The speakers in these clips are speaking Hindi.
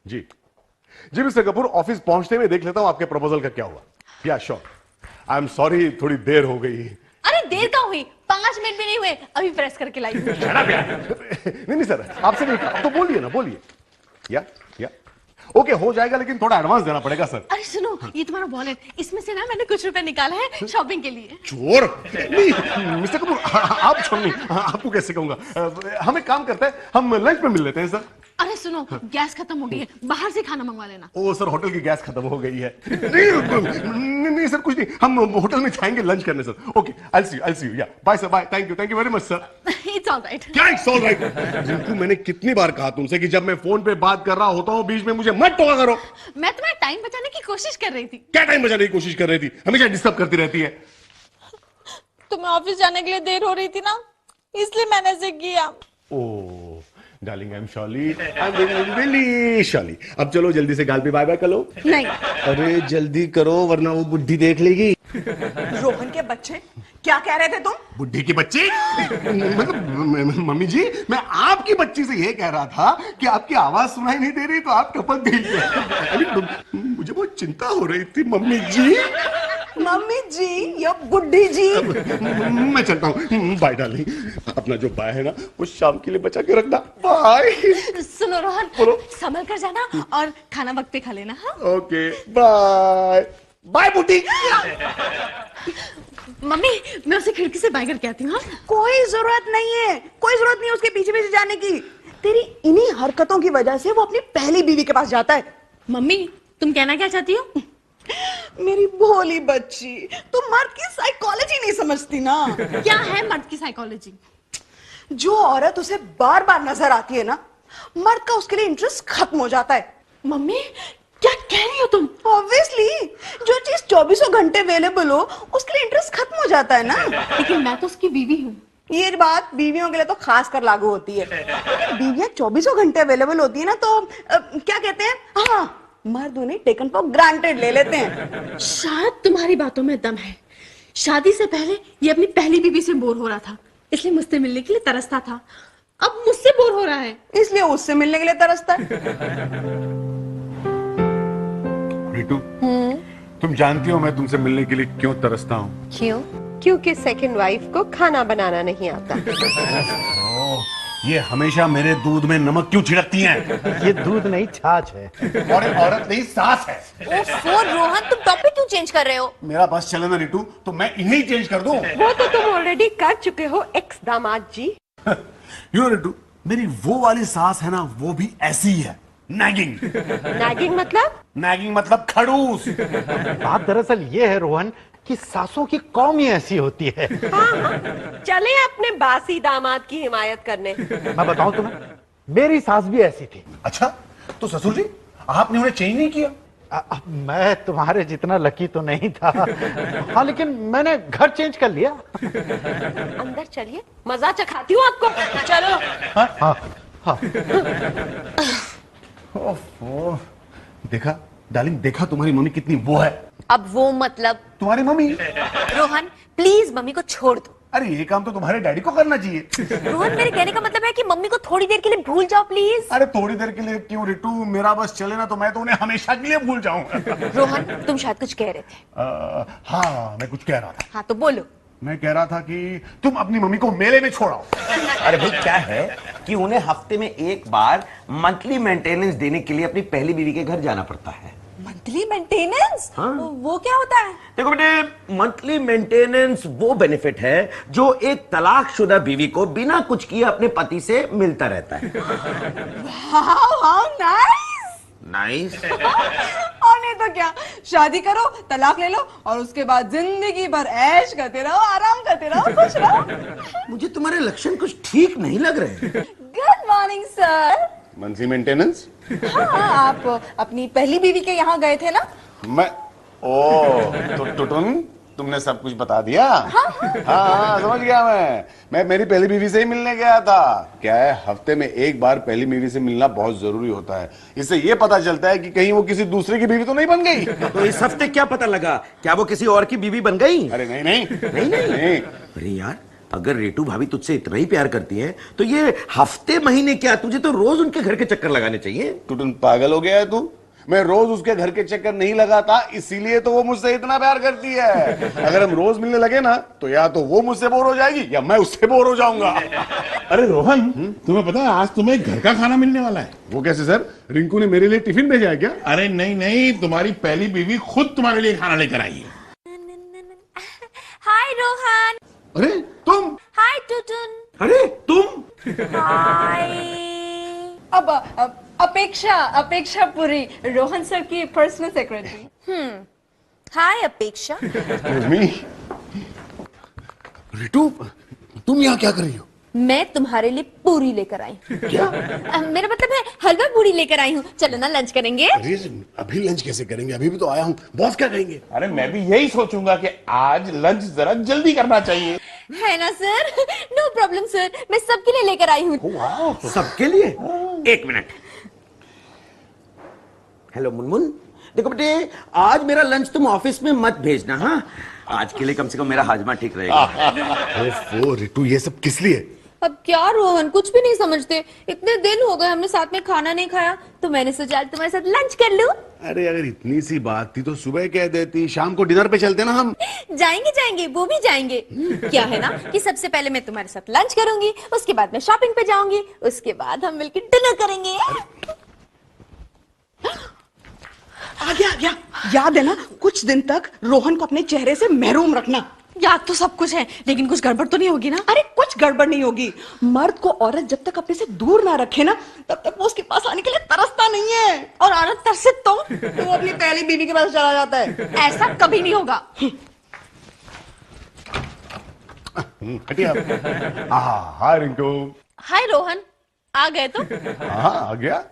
जी जी मिस्टर कपूर, ऑफिस पहुंचते हुए देख लेता हूं आपके प्रपोजल का क्या हुआ। या श्योर, आई एम सॉरी थोड़ी देर हो गई। अरे देर का हुई, 5 मिनट भी नहीं हुए, अभी प्रेस करके लाई हूँ। नहीं सर, आपसे नहीं, आप तो बोलिए ना, बोलिए। या ओके, हो जाएगा, लेकिन थोड़ा एडवांस देना पड़ेगा सर। अरे सुनो, ये तुम्हारा वॉलेट, इसमें से ना मैंने कुछ रुपए निकाला है शॉपिंग के लिए। चोर नहीं मिस्टर कपूर, आप चोर नहीं, आपको कैसे कहूंगा। हम एक काम करते हैं, हम लंच में मिल लेते हैं सर। अरे सुनो, गैस खत्म हो गई है, बाहर से खाना मंगवा लेना। ओ सर, होटल की गैस खत्म हो गई है। नहीं सर, कुछ नहीं, हम होटल में जाएंगे लंच करने sir. Okay, I see you, या bye sir, bye, thank you very much sir. It's alright. क्या इट्स ऑलराइट? रिंकू, मैंने कितनी बार कहा तुमसे कि जब मैं फोन पे बात कर रहा होता हूँ बीच में मुझे मत टोका करो। मैं तुम्हारा टाइम बचाने की कोशिश कर रही थी। क्या टाइम बचाने की कोशिश कर रही थी? हमेशा डिस्टर्ब करती रहती है। तुम्हें ऑफिस जाने के लिए देर हो रही थी ना, इसलिए मैंने ऐसे किया। Oh darling, I am sorry, I am really sorry. अब चलो जल्दी से गाल पे बाय बाय करो। नहीं। अरे जल्दी करो वरना वो बुढ़ी देख लेगी। रोहन के बच्चे, क्या कह रहे थे तुम? बुढ़ी की बच्ची? मतलब मम्मी जी, मैं आपकी बच्ची से ये कह रहा था कि आपकी आवाज सुनाई नहीं दे रही तो आप टपक गई। मुझे बहुत चिंता हो रही थी मम्मी जी। मम्मी जी या बुड्ढी जी? मैं चलता हूँ, बाय डार्लिंग। अपना जो बाय है ना वो शाम के लिए बचा के रखना। बाय। सुनो रोहन, बोलो। संभल कर जाना और खाना वक्त पे खा लेना। हाँ ओके बाय बाय बुड्ढी। मम्मी, मैं उसे खिड़की से बाय करके आती हूँ। हाँ? कोई जरूरत नहीं है, कोई जरूरत नहीं है उसके पीछे पीछे जाने की। तेरी इन्हीं हरकतों की वजह से वो अपनी पहली बीवी के पास जाता है। मम्मी, तुम कहना क्या चाहती हो? मेरी भोली बच्ची, तुम मर्द की साइकोलॉजी नहीं समझती ना। क्या है मर्द की साइकोलॉजी? जो औरत उसे बार बार नजर आती है ना, मर्द का उसके लिए इंटरेस्ट खत्म हो जाता है। मम्मी, क्या कह रही हो तुम? ऑब्वियसली, जो चीज 24 घंटे अवेलेबल हो उसके लिए इंटरेस्ट खत्म हो जाता है ना। लेकिन मैं तो उसकी बीवी हूँ। ये बात बीवियों के लिए तो खास कर लागू होती है। बीवियां 24 घंटे अवेलेबल होती है ना, तो क्या कहते हैं, हाँ, मर्द उन्हें टेकन फॉर ग्रांटेड ले लेते हैं। शायद तुम्हारी बातों में दम है। शादी से पहले ये अपनी पहली बीवी से बोर हो रहा था, इसलिए मुझसे मिलने के लिए तरसता था। अब मुझसे बोर हो रहा है, इसलिए उससे मिलने के लिए तरसता है। रितु, तुम जानती हो मैं तुमसे मिलने के लिए क्यों तरसता हूँ? क्यों? क्योंकि सेकंड वाइफ को खाना बनाना नहीं आता। ये हमेशा मेरे दूध में नमक क्यों छिड़कती हैं? ये दूध नहीं छाछ है। और एक औरत नहीं सास है। ओफो रोहन, तुम टॉपिक क्यों चेंज कर रहे हो? मेरा बस चले ना रितु, तो मैं इन्हें चेंज कर दूं। वो तो तुम ऑलरेडी कर चुके हो एक्स दामाद जी। यू नो रितु, मेरी वो वाली सास है ना, वो भी ऐसी ही है, नैगिंग। नैगिंग मतलब? नैगिंग मतलब खड़ूस। बात दरअसल ये है रोहन कि सासों की कौम ही ऐसी होती है। हाँ, चले अपने बासी दामाद की हिमायत करने। मैं बताऊं तुम्हें, मेरी सास भी ऐसी थी। अच्छा, तो ससुर जी आपने उन्हें चेंज नहीं किया? मैं तुम्हारे जितना लकी तो नहीं था। हाँ, लेकिन मैंने घर चेंज कर लिया। अंदर चलिए, मजा चखाती हूँ आपको। चलो। हाँ हाँ। ओह, देखा डार्लिंग, देखा तुम्हारी मम्मी कितनी वो है। अब वो मतलब? तुम्हारी मम्मी। रोहन प्लीज मम्मी को छोड़ दो। अरे ये काम तो तुम्हारे डैडी को करना चाहिए। रोहन, मेरे कहने का मतलब है कि मम्मी को थोड़ी देर के लिए भूल जाओ प्लीज। अरे थोड़ी देर के लिए क्यों रितु, मेरा बस चले ना तो मैं तो उन्हें हमेशा के लिए भूल जाऊंगा। रोहन, तुम शायद कुछ कह रहे थे। हाँ, मैं कुछ कह रहा था। हाँ तो बोलो। मैं कह रहा था कि तुम अपनी मम्मी को मेले में छोड़ाओ। अरे भाई क्या है कि उन्हें हफ्ते में एक बार मंथली मेंटेनेंस देने के लिए अपनी पहली बीवी के घर जाना पड़ता है। Monthly maintenance? हाँ। वो क्या होता है? देखो बेटे, मंथली मेंटेनेंस वो बेनिफिट है जो एक तलाकशुदा बीवी को बिना कुछ किए अपने पति से मिलता रहता है। How nice. नाइस। और नहीं तो क्या, शादी करो, तलाक ले लो और उसके बाद जिंदगी भर ऐश करते रहो, आराम करते रहो, खुश रहो। मुझे तुम्हारे लक्षण कुछ ठीक नहीं लग रहे। Good morning sir. Monthly maintenance? हाँ, आप अपनी पहली बीवी के यहाँ गए थे ना? मैं तो टुटुन, तुमने सब कुछ बता दिया? हाँ, समझ गया मैं मेरी पहली बीवी से ही मिलने गया था। क्या है, हफ्ते में एक बार पहली बीवी से मिलना बहुत जरूरी होता है। इससे ये पता चलता है कि कहीं वो किसी दूसरे की बीवी तो नहीं बन गई। तो इस हफ्ते क्या पता लगा, क्या वो किसी और की बीवी बन गई? अरे नहीं नहीं नहीं नहीं, नहीं। अरे यार, अगर रेटू भाभी तुझसे इतना ही प्यार करती है तो ये हफ्ते महीने क्या, तुझे तो रोज उनके घर के चक्कर लगाने चाहिए। टुटुन पागल हो गया है तू? मैं रोज उसके घर के चक्कर नहीं लगाता, इसीलिए तो वो मुझसे इतना प्यार करती है। अगर हम रोज मिलने लगे ना तो या तो वो मुझसे बोर हो जाएगी या मैं उससे बोर हो जाऊंगा। अरे रोहन, तुम्हें पता है आज तुम्हें घर का खाना मिलने वाला है। वो कैसे सर? रिंकू ने मेरे लिए टिफिन भेजा है क्या? अरे नहीं नहीं, तुम्हारी पहली बीवी खुद तुम्हारे लिए खाना लेकर आई है। हाय रोहन। अरे तुम? हाय टुटुन। अरे तुम? हाय। अब अपेक्षा पुरी, रोहन सर की पर्सनल सेक्रेटरी। हाय अपेक्षा। मी रितु, तुम यहाँ क्या कर रही हो? मैं तुम्हारे लिए पूरी लेकर आई हूँ। क्या? मेरा मतलब है हलवा पूरी लेकर आई हूँ। चलो ना लंच करेंगे। अरे अभी लंच कैसे करेंगे? अभी भी तो आया हूँ। बॉस क्या कहेंगे? अरे मैं भी यही सोचूंगा कि आज लंच जरा जल्दी करना चाहिए। है ना सर? नो प्रॉब्लम सर, मैं सबके लिए लेकर आई हूँ। सबके लिए? एक मिनट। हेलो मुनमुन, देखो बेटे, आज मेरा लंच तुम ऑफिस में मत भेजना। हाँ, आज के लिए कम से कम मेरा हाजमा ठीक रहेगा। ओफो रितु, ये सब किस लिए? अब क्या रोहन, कुछ भी नहीं समझते। इतने दिन हो गए हमने साथ में खाना नहीं खाया, तो मैंने सोचा तुम्हारे साथ लंच कर लूं। अरे अगर इतनी सी बात थी तो सुबह कह देती, शाम को डिनर पे चलते ना हम। जाएंगे, वो भी जाएंगे। क्या है ना कि सबसे पहले मैं तुम्हारे साथ लंच करूंगी, उसके बाद मैं शॉपिंग पे जाऊंगी, उसके बाद हम मिलकर डिनर करेंगे। आ गया। याद है ना, कुछ दिन तक रोहन को अपने चेहरे से महरूम रखना। याद तो सब कुछ है, लेकिन कुछ गड़बड़ तो नहीं होगी ना? अरे कुछ गड़बड़ नहीं होगी। मर्द को औरत जब तक अपने से दूर ना रखे ना, तब तक वो उसके पास आने के लिए तरसता नहीं है। और औरत तरसे तो वो अपनी पहली बीवी के पास चला जाता है। ऐसा कभी नहीं होगा। हटिया। हाय रिंकू। हाय रोहन, आ गए तो? हाँ आ गया।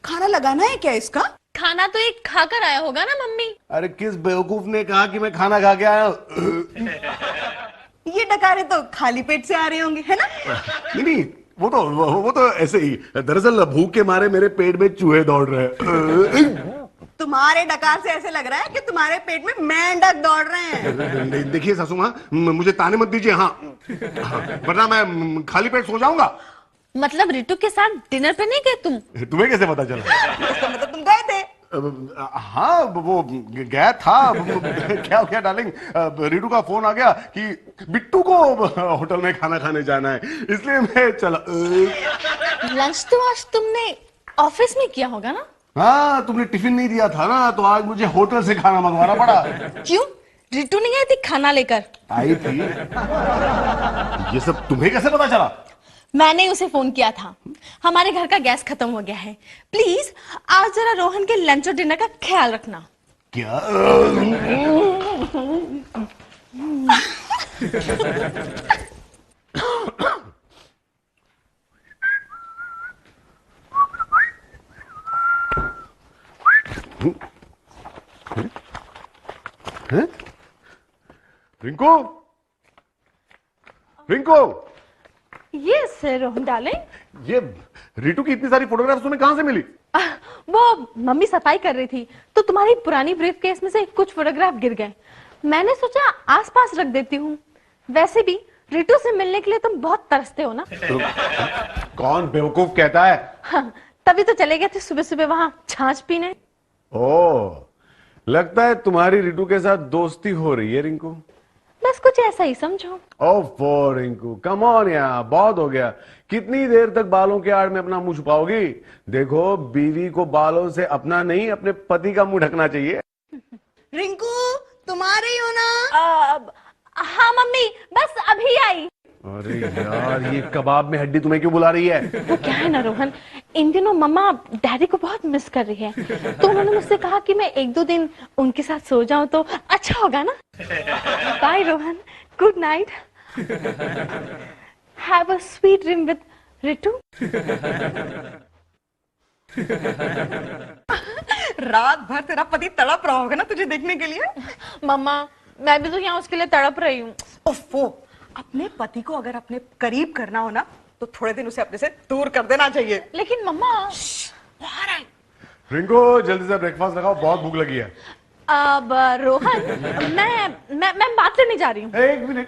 खाना लगाना है क्या इसका? खाना तो एक खाकर आया होगा ना मम्मी? अरे किस बेवकूफ ने कहा कि मैं खाना खा के आया हूँ? ये डकारे तो खाली पेट से आ रहे होंगे, है ना? नहीं, वो तो ऐसे ही। दरअसल भूख के मारे मेरे पेट में चूहे दौड़ रहे हैं। तुम्हारे डकार से ऐसे लग रहा है कि तुम्हारे पेट में मेंढक दौड़ रहे हैं। देखिए सासू माँ, मुझे ताने मत दीजिए। हाँ, वरना मैं खाली पेट सो जाऊंगा। मतलब रितु के साथ डिनर पे नहीं गए तुम? तुम्हें कैसे पता चला? इसका मतलब तुम गए थे। हाँ वो गया था। क्या हो गया डार्लिंग? रितु का फोन आ गया कि बिट्टू को होटल में खाना खाने जाना है, इसलिए मैं चला। लंच तो आज तुमने ऑफिस में किया होगा ना? हाँ, तुमने टिफिन नहीं दिया था ना, तो आज मुझे होटल से खाना मंगवाना पड़ा। क्यों? रितु नहीं आई थी खाना लेकर? आई थी। ये सब तुम्हें कैसे पता चला? मैंने उसे फोन किया था। हमारे घर का गैस खत्म हो गया है, प्लीज आज जरा रोहन के लंच और डिनर का ख्याल रखना। क्या? रिंकू, रिंकू, ये सर रोहन डार्लिंग, ये रितु की इतनी सारी फोटोग्राफ्स तुम्हें कहां से मिली? वो मम्मी सफाई कर रही थी तो तुम्हारी पुरानी ब्रीफ केस में से कुछ फोटोग्राफ गिर गए। मैंने सोचा आसपास रख देती हूँ। वैसे भी रितु से मिलने के लिए तुम बहुत तरसते हो ना? कौन बेवकूफ कहता है? हाँ, तभी तो चले गए थे सुबह सुबह वहां छाछ पीने। ओह, लगता है तुम्हारी रितु के साथ दोस्ती हो रही है रिंकू। बस कुछ ऐसा ही समझो। ओफो रिंकू, कम ऑन यार, बहुत हो गया। कितनी देर तक बालों के आड़ में अपना मुंह छुपाओगी? देखो, बीवी को बालों से अपना नहीं अपने पति का मुंह ढकना चाहिए। रिंकू, तुम आ रही हो ना? हाँ मम्मी, बस अभी आई। अरे यार, ये कबाब में हड्डी तुम्हें क्यों बुला रही है? वो क्या है ना रोहन, इन दिनों मम्मा डैडी को बहुत मिस कर रही है, तो उन्होंने मुझसे कहा कि मैं 1-2 दिन उनके साथ सो जाऊं तो अच्छा होगा ना। Bye Rohan, good night, have a sweet dream with Ritu. रात भर तेरा पति तड़प रहा होगा ना तुझे देखने के लिए। मम्मा, मैं भी तो यहाँ उसके लिए तड़प रही हूँ। ओफो, अपने पति को अगर अपने करीब करना हो ना, तो थोड़े दिन उसे अपने से दूर कर देना चाहिए। लेकिन मम्मा, रिंकू, जल्दी से ब्रेकफास्ट लगाओ, बहुत भूख लगी है। अब रोहन, मैं बात करने जा रही हूँ। एक मिनट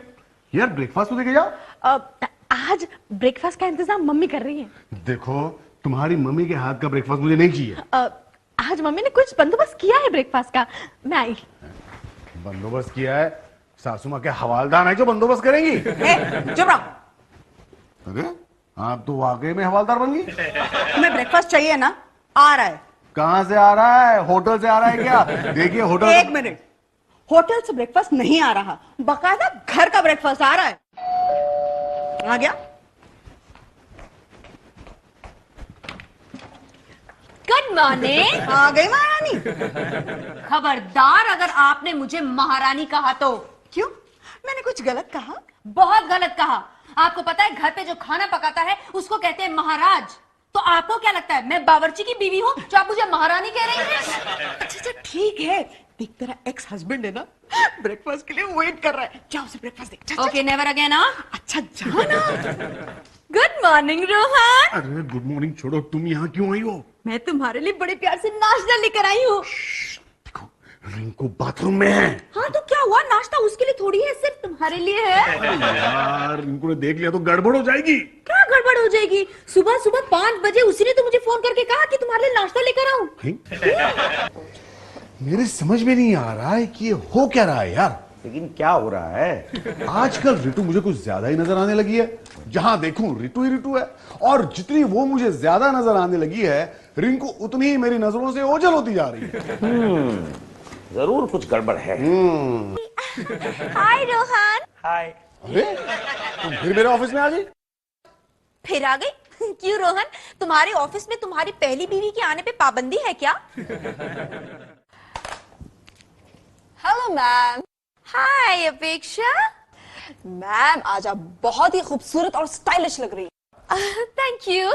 यार, ब्रेकफास्ट तो देके जाओ। आज ब्रेकफास्ट का इंतजाम मम्मी कर रही है। देखो, तुम्हारी मम्मी के हाथ का ब्रेकफास्ट मुझे नहीं चाहिए। आज मम्मी ने कुछ बंदोबस्त किया है ब्रेकफास्ट का। मैं आई। बंदोबस्त किया है? सासू माँ के हवालदार है जो बंदोबस्त करेंगी? चुप रहो। अरे आप तो वाकई में हवालदार बन गई। तुम्हें ब्रेकफास्ट चाहिए ना? आ रहा है। कहाँ से आ रहा है? होटल से आ रहा है क्या? देखिए होटल। एक मिनट, होटल से ब्रेकफास्ट नहीं आ रहा, बकायदा घर का ब्रेकफास्ट आ रहा है। आ गया? Good morning. आ गई महारानी। खबरदार अगर आपने मुझे महारानी कहा तो। क्यों? मैंने कुछ गलत कहा? बहुत गलत कहा। आपको पता है घर पे जो खाना पकाता है उसको कहते हैं महाराज। तो आपको क्या लगता है मैं बावर्ची की बीवी हूँ जो आप मुझे महारानी कह रही हैं? अच्छा ठीक है, देख तेरा एक्स हस्बैंड है ना, ब्रेकफास्ट के लिए वेट कर रहा है। जाओ उसे ब्रेकफास्ट दे। Okay never again. अच्छा जाओ ना। Good morning Rohan. अरे गुड मॉर्निंग छोड़ो, तुम यहाँ क्यों आई हो? मैं तुम्हारे लिए बड़े प्यार से नाश्ता लेकर आई हूँ। देखो रिंकू बाथरूम में है। हाँ तो क्या हुआ, नाश्ता उसके लिए थोड़ी है, सिर्फ तुम्हारे लिए है। यार रिंकू ने देख लिया तो गड़बड़ हो जाएगी। क्या गड़बड़ हो जाएगी? सुबह सुबह 5 बजे उसी ने तो मुझे फोन करके कहा कि तुम्हारे लिए नाश्ता लेकर आऊं। मेरे समझ में नहीं आ रहा है कि ये हो क्या रहा है यार। लेकिन क्या हो रहा है? आजकल रितु मुझे कुछ ज्यादा ही नजर आने लगी है। जहां देखूं रितु ही रितु है, और जितनी वो मुझे ज्यादा नजर आने लगी है, रिंकू उतनी ही मेरी नजरों से ओझल होती जा रही है। जरूर कुछ गड़बड़ है। हाय रोहन। हाय। अरे तुम फिर मेरे ऑफिस में आ गई? फिर आ गई? क्यों रोहन, तुम्हारे ऑफिस में तुम्हारी पहली बीवी के आने पे पाबंदी है क्या? Hello ma'am. हाय अपेक्षा। मैम आज आप बहुत ही खूबसूरत और स्टाइलिश लग रही हैं। Thank you.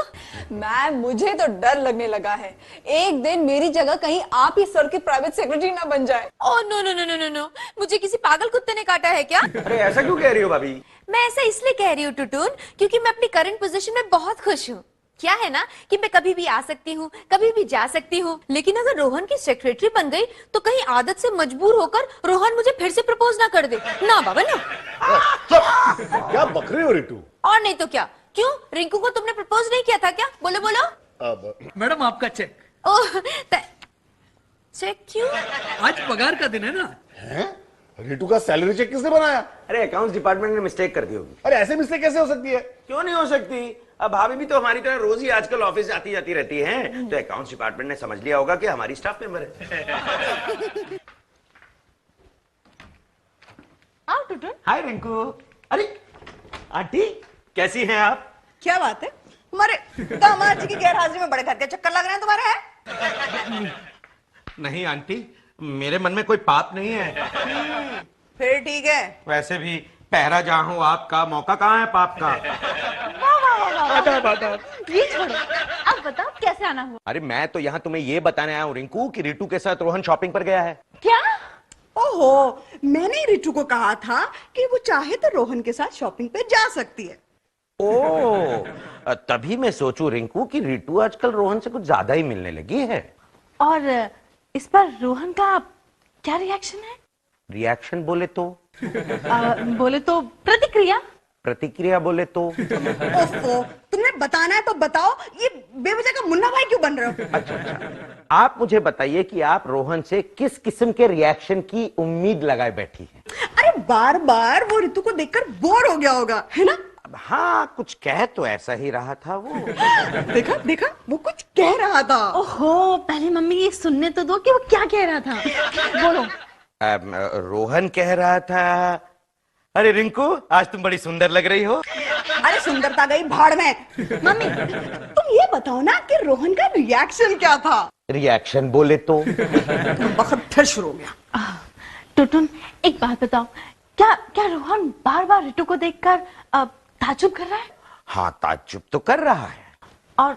मैम मुझे तो डर लगने लगा है, एक दिन मेरी जगह कहीं आप ही सर की प्राइवेट सेक्रेटरी ना बन जाए। Oh no no no no no, मुझे किसी पागल कुत्ते ने काटा है क्या? अरे ऐसा क्यों कह रही हो भाभी? मैं ऐसा इसलिए कह रही हूँ टुटून, क्योंकि मैं अपनी करंट पोजीशन में बहुत खुश हूँ। क्या है ना कि मैं कभी भी आ सकती हूँ, कभी भी जा सकती हूँ, लेकिन अगर रोहन की सेक्रेटरी बन गई तो कहीं आदत से मजबूर होकर रोहन मुझे फिर से प्रपोज ना कर दे। ना बाबा ना। क्या बक रही हो रितु? और नहीं तो क्या। क्यों, रिंकू को तुमने प्रपोज नहीं किया था क्या? बोलो बोलो। अब मैडम आपका चेक। ओह चेक क्यों? आज पगार का दिन है ना। हैं? रितु का सैलरी चेक किसने बनाया? अरे अकाउंट्स डिपार्टमेंट ने मिस्टेक कर दी होगी। अरे ऐसे मिस्टेक कैसे हो सकती है? क्यों नहीं हो सकती? अब भाभी भी तो हमारी तरह रोज ही आजकल ऑफिस आती जाती रहती हैं, तो अकाउंट्स डिपार्टमेंट ने समझ लिया होगा कि हमारी स्टाफ मेंबर है। आओ टुटुन। हाय रिंकू। अरे आंटी कैसी हैं आप? क्या बात है, तुम्हारे दामाद जी की गैर हाजिरी में बड़े घर के चक्कर लग रहे हैं तुम्हारे हैं? नहीं आंटी, मेरे मन में कोई पाप नहीं है। फिर ठीक है। वैसे भी पहरा जहां हूं आपका, मौका कहाँ है पाप का? ये छोड़ो, अब बताओ कैसे आना हुआ? अरे मैं तो यहाँ तुम्हें ये बताने आया हूँ रिंकू कि रितु के साथ रोहन शॉपिंग पर गया है। क्या? ओहो, मैंने रितु को कहा था कि वो चाहे तो रोहन के साथ शॉपिंग पे जा सकती है। ओह, तभी मैं सोचूं रिंकू कि रितु आजकल रोहन से कुछ ज्यादा ही मिलने लगी है। और इस पर रोहन का क्या रिएक्शन है? रिएक्शन बोले तो? बोले तो प्रतिक्रिया। प्रतिक्रिया बोले तो? ओफो, तुम्हें बताना है तो बताओ, ये बेवजह का मुन्ना भाई क्यों बन रहे हो? अच्छा, आप मुझे बताइए कि आप रोहन से किस किस्म के रिएक्शन की उम्मीद लगाए बैठी हैं? अरे बार बार वो रितु को देखकर बोर हो गया होगा, है ना? हाँ, कुछ कह तो ऐसा ही रहा था वो। देखा देखा, वो कुछ कह रहा था। ओहो, पहले मम्मी ये सुनने तो दो कि वो क्या कह रहा था। बोलो। रोहन कह रहा था, अरे रिंकू आज तुम बड़ी सुंदर लग रही हो। अरे सुंदरता गई भाड़ में। मम्मी तुम ये बताओ ना कि रोहन का रिएक्शन क्या था? रिएक्शन बोले तो? वक्त फिर शुरू हो गया। टुटुन एक बात बताओ, क्या क्या रोहन बार बार रितु को देखकर ताज्जुब कर रहा है? हाँ, ताज्जुब तो कर रहा है। और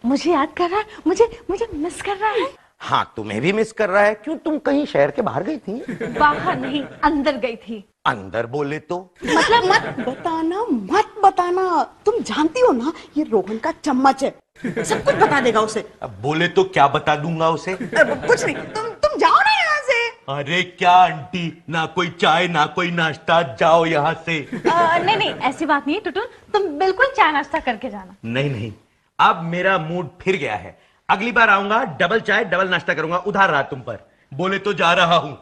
मुझे याद कर रहा है, मुझे मिस कर रहा है। हाँ, तुम्हें भी मिस कर रहा है। क्यों, तुम कहीं शहर के बाहर गई थी? बाहर नहीं, अंदर गई थी। अंदर बोले तो? मतलब मत बताना, तुम जानती हो ना ये रोहन का चम्मच है, सब कुछ बता देगा उसे। अब बोले तो क्या बता दूंगा उसे? कुछ नहीं, तुम जाओ ना यहाँ से। अरे क्या आंटी, ना कोई चाय ना कोई नाश्ता, जाओ यहाँ से। नहीं नहीं, ऐसी बात नहीं है टुटुन, तुम बिल्कुल चाय नाश्ता करके जाना। नहीं नहीं, अब मेरा मूड फिर गया है। अगली बार आऊंगा डबल चाय डबल नाश्ता करूंगा, उधार रहा तुम पर। बोले तो जा रहा हूं।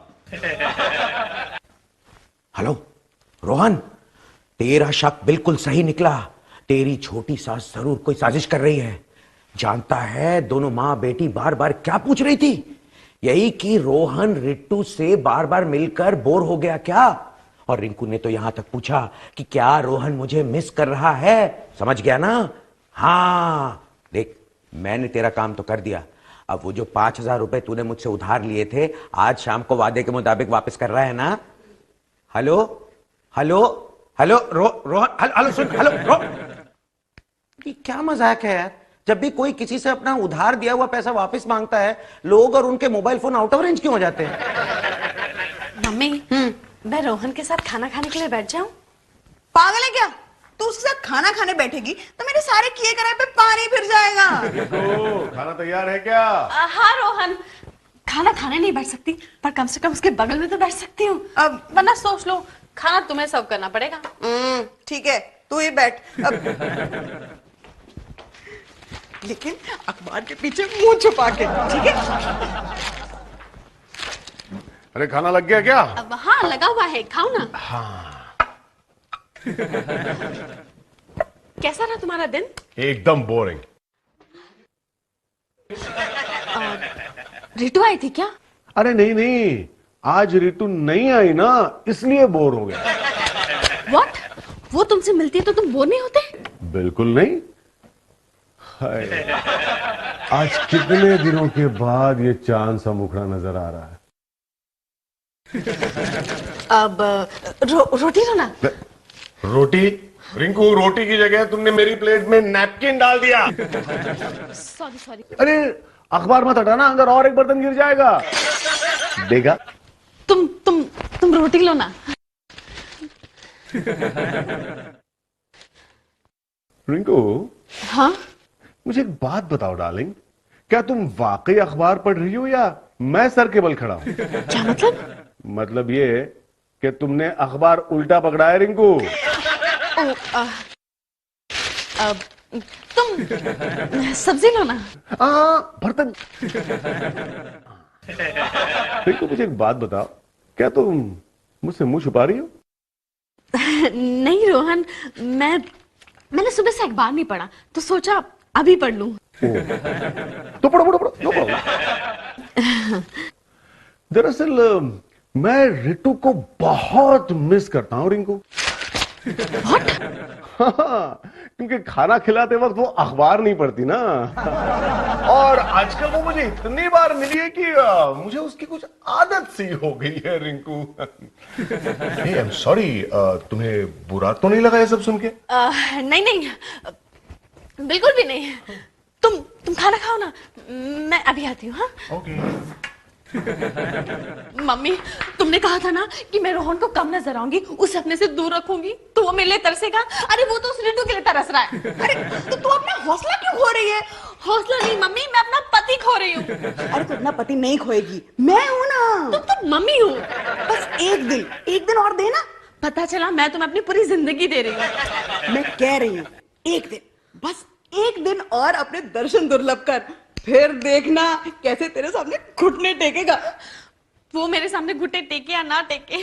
हेलो रोहन, तेरा शक बिल्कुल सही निकला। तेरी छोटी सास जरूर कोई साजिश कर रही है। जानता है दोनों मां बेटी बार बार क्या पूछ रही थी? यही कि रोहन रिट्टू से बार बार मिलकर बोर हो गया क्या? और रिंकू ने तो यहां तक पूछा कि क्या रोहन मुझे मिस कर रहा है। समझ गया ना? हाँ देख, मैंने तेरा काम तो कर दिया। अब वो जो 5,000 रुपए तूने मुझसे उधार लिए थे, आज शाम को वादे के मुताबिक वापस कर रहा है ना? Hello hello hello Rohan, hello सुन, हेलो ये क्या मजाक है यार? जब भी कोई किसी से अपना उधार दिया हुआ पैसा वापस मांगता है, लोग और उनके mobile phone out of range क्यों हो जाते हैं? मम्मी, मैं रोहन के साथ खाना खाने के लिए बैठ जाऊं? पागल है क्या? तू उसके साथ खाना खाने बैठेगी तो मेरे सारे किए कराए पे पानी फिर जाएगा। खाना तैयार है क्या? हाँ रोहन, खाना खाने नहीं बैठ सकती, पर कम से कम उसके बगल में तो बैठ सकती हूँ। अब वरना सोच लो, खाना तुम्हें सर्व करना पड़ेगा। ठीक है, तू ही बैठ। अब लेकिन अखबार के पीछे मुंह छुपा के, ठीक है? अरे खाना लग गया क्या? अब हाँ लगा हुआ है, खाओ ना। हाँ। कैसा रहा तुम्हारा दिन? एकदम बोरिंग। रितु आई थी क्या? अरे नहीं नहीं, आज रितु नहीं आई ना, इसलिए बोर हो गया। What? वो तुमसे मिलती है तो तुम बोर नहीं होते? बिल्कुल नहीं। हाय, आज कितने दिनों के बाद ये चांद सा मुखड़ा नजर आ रहा है। अब रोटी लो ना। रोटी? रिंकू, रोटी की जगह तुमने मेरी प्लेट में नैपकिन डाल दिया। Sorry sorry. अरे अखबार मत हटाना, अंदर और एक बर्तन गिर जाएगा। देगा? तुम रोटी लो ना। रिंकू। हाँ? मुझे एक बात बताओ डार्लिंग, क्या तुम वाकई अखबार पढ़ रही हो या मैं सर के बल खड़ा हूं? क्या मतलब? मतलब ये कि तुमने अखबार उल्टा पकड़ा है रिंकू। तुम सब्जी लो ना। बर्तन। रिंकू मुझे एक बात बताओ, क्या तुम मुझसे मुंह छुपा रही हो? नहीं रोहन, मैंने सुबह से अखबार नहीं पढ़ा तो सोचा अभी पढ़ लूं। तो पढ़ो, नो प्रॉब्लम। दरअसल मैं रितु को बहुत मिस करता हूं रिंकू। हाँ, क्योंकि खाना खिलाते वक्त वो अखबार नहीं पढ़ती ना। और आजकल वो मुझे इतनी बार मिली है कि मुझे उसकी कुछ आदत सी हो गई है रिंकू। आई एम सॉरी, तुम्हें बुरा तो नहीं लगा ये सब सुन के? नहीं, बिल्कुल भी नहीं। तुम खाना खाओ ना, मैं अभी आती हूँ। हाँ? ओके। मम्मी, तुमने कहा था ना कि मैं रोहन को कम नजर आऊंगी, उसे अपने से दूर रखूंगी तो वो मेरे लिए तरसेगा। अरे वो तो उस रितु के लिए तरस रहा है। अरे तो तू अपना हौसला क्यों खो रही है? हौसला नहीं मम्मी, मैं अपना पति खो रही हूँ। अरे तू अपना पति नहीं खोएगी, मैं हूं ना। तुम मम्मी हो। बस एक दिन और देना। पता चला मैं तुम्हें अपनी पूरी जिंदगी दे रही हूँ। मैं कह रही हूँ एक दिन, बस एक दिन और अपने दर्शन दुर्लभ कर, फिर देखना कैसे तेरे सामने घुटने टेकेगा। वो मेरे सामने घुटने टेके या ना टेके,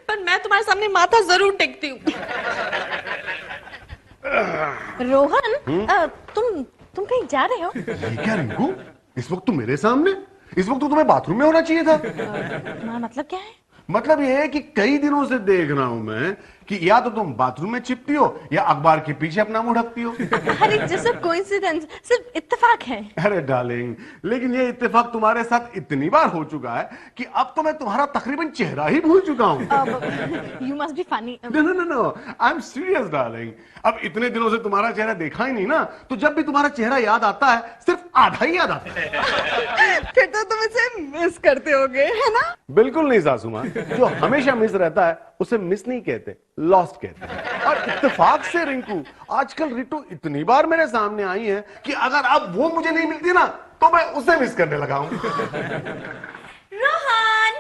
पर मैं तुम्हारे सामने माथा जरूर टेकती हूँ। रोहन, तुम कहीं जा रहे हो? ये क्या रिंकू, इस वक्त तुम मेरे सामने? इस वक्त तो तुम्हें बाथरूम में होना चाहिए था। मतलब क्या है? मतलब ये है कि कई दिनों से देख रहा हूं मैं कि या तो तुम बाथरूम में छिपती हो या अखबार के पीछे अपना मुंह ढकती हो। अरे जस्ट कोइंसिडेंस, सिर्फ इत्तेफाक है। अरे डार्लिंग, लेकिन ये इत्तेफाक तुम्हारे साथ इतनी बार हो चुका है कि अब तो मैं तुम्हारा तकरीबन चेहरा ही भूल चुका हूँ। You must be funny. No, I am serious darling. अब इतने दिनों से तुम्हारा चेहरा देखा ही नहीं ना, तो जब भी तुम्हारा चेहरा याद आता है सिर्फ आधा ही याद आता है। फिर तो तुम इसे मिस करते होगे, है ना? बिल्कुल नहीं सासू माँ, जो हमेशा मिस रहता है उसे मिस नहीं कहते, लॉस्ट कहते हैं। और इत्तेफाक से रिंकू, आजकल रितु इतनी बार मेरे सामने आई है कि अगर अब वो मुझे नहीं मिलती ना तो मैं उसे मिस करने लगा हूं। रोहन,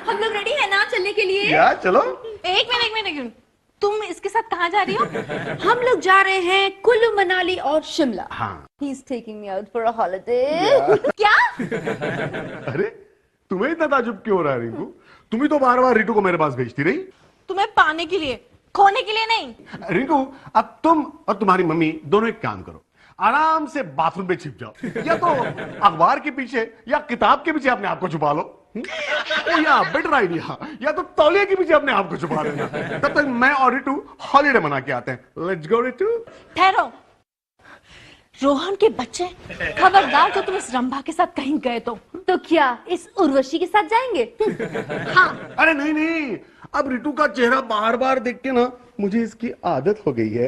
हम लोग रेडी है ना चलने के लिए? या चलो। एक मिनट तुम इसके साथ कहाँ जा रही हो? हम लोग जा रहे हैं कुल्लू मनाली और शिमला। हाँ। He's taking me out for a holiday। क्या? अरे तुम्हें इतना ताजुब क्यों हो रहा है रिंकू? तुम ही तो बार बार रिटू को मेरे पास भेजती रही। तुम्हें पाने के लिए, खोने के लिए नहीं। रिंकू अब तुम और तुम्हारी मम्मी दोनों एक काम करो, आराम से बाथरूम में छिप जाओ, या तो अखबार के पीछे या किताब के पीछे अपने आप को छुपा लो, ओ या बेटर आइडिया, या तो तौलिए के पीछे अपने आप को छुपा लेना। तब तक मैं और रिटू हॉलीडे मना के आते हैं। Let's go Ritu. ठहरो, रोहन के बच्चे, खबरदार जो तुम इस रंभा के साथ कहीं गए तो क्या इस उर्वशी के साथ जाएंगे? हाँ। अरे नहीं नहीं, अब रिटू का चेहरा बार बार देख के ना मुझे इसकी आदत हो गई है।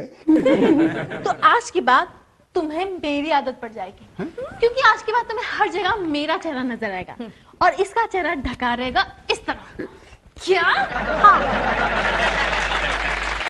तो आज के बाद तुम्हें मेरी आदत पड़ जाएगी, क्योंकि आज के बाद तुम्हें हर जगह मेरा चेहरा नजर आएगा और इसका चेहरा ढका रहेगा इस तरह। क्या? हाँ।